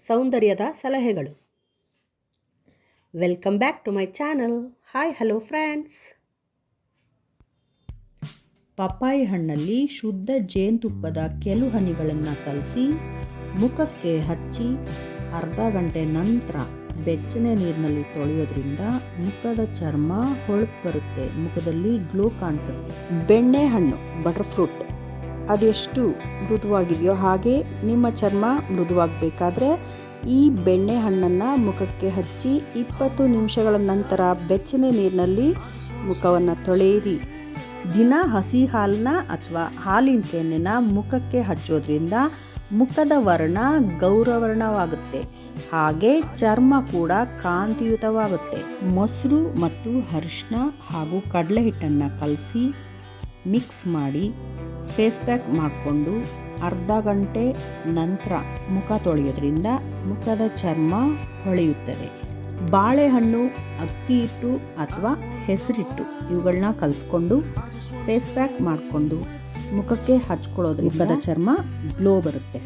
ಸೌಂದರ್ಯದ ಸಲಹೆಗಳು. Welcome back to my channel. Hi hello friends. ಪಪ್ಪಾಯಿ ಹಣ್ಣಲ್ಲಿ ಶುದ್ಧ ಜೇನುತುಪ್ಪದ ಕೆಲವು ಹನಿಗಳನ್ನು ಕಲಸಿ ಮುಖಕ್ಕೆ ಹಚ್ಚಿ ಅರ್ಧ ಗಂಟೆ ನಂತರ ಬೆಚ್ಚನೆ ನೀರಿನಲ್ಲಿ ತೊಳೆಯೋದ್ರಿಂದ ಮುಖದ ಚರ್ಮ ಹೊಳಪು ಬರುತ್ತೆ, ಮುಖದಲ್ಲಿ ಗ್ಲೋ ಕಾಣಿಸುತ್ತೆ. ಬೆಣ್ಣೆಹಣ್ಣು ಬಟರ್ ಫ್ರೂಟ್ ಅದೆಷ್ಟು ಮೃದುವಾಗಿದೆಯೋ ಹಾಗೆ ನಿಮ್ಮ ಚರ್ಮ ಮೃದುವಾಗಬೇಕಾದ್ರೆ ಈ ಬೆಣ್ಣೆಹಣ್ಣನ್ನು ಮುಖಕ್ಕೆ ಹಚ್ಚಿ 20 ನಿಮಿಷಗಳ ನಂತರ ಬೆಚ್ಚನೆ ನೀರಿನಲ್ಲಿ ಮುಖವನ್ನು ತೊಳೆಯಿರಿ. ದಿನ ಹಸಿ ಹಾಲನ್ನ ಅಥವಾ ಹಾಲಿನ ಕೆನೆನ ಮುಖಕ್ಕೆ ಹಚ್ಚೋದ್ರಿಂದ ಮುಖದ ವರ್ಣ ಗೌರವರ್ಣವಾಗುತ್ತೆ, ಹಾಗೆ ಚರ್ಮ ಕೂಡ ಕಾಂತಿಯುತವಾಗುತ್ತೆ. ಮೊಸರು ಮತ್ತು ಅರಿಶಿನ ಹಾಗೂ ಕಡಲೆ ಹಿಟ್ಟನ್ನು ಕಲಸಿ ಮಿಕ್ಸ್ ಮಾಡಿ ಫೇಸ್ ಪ್ಯಾಕ್ ಮಾಡಿಕೊಂಡು ಅರ್ಧ ಗಂಟೆ ನಂತರ ಮುಖ ತೊಳೆಯೋದ್ರಿಂದ ಮುಖದ ಚರ್ಮ ಹೊಳೆಯುತ್ತದೆ. ಬಾಳೆಹಣ್ಣು, ಅಕ್ಕಿ ಹಿಟ್ಟು ಅಥವಾ ಹೆಸರಿಟ್ಟು ಇವುಗಳನ್ನ ಕಲಿಸ್ಕೊಂಡು ಫೇಸ್ ಪ್ಯಾಕ್ ಮಾಡಿಕೊಂಡು ಮುಖಕ್ಕೆ ಹಚ್ಕೊಳ್ಳೋದ್ರಿಂದ ಮುಖದ ಚರ್ಮ ಗ್ಲೋ ಬರುತ್ತೆ.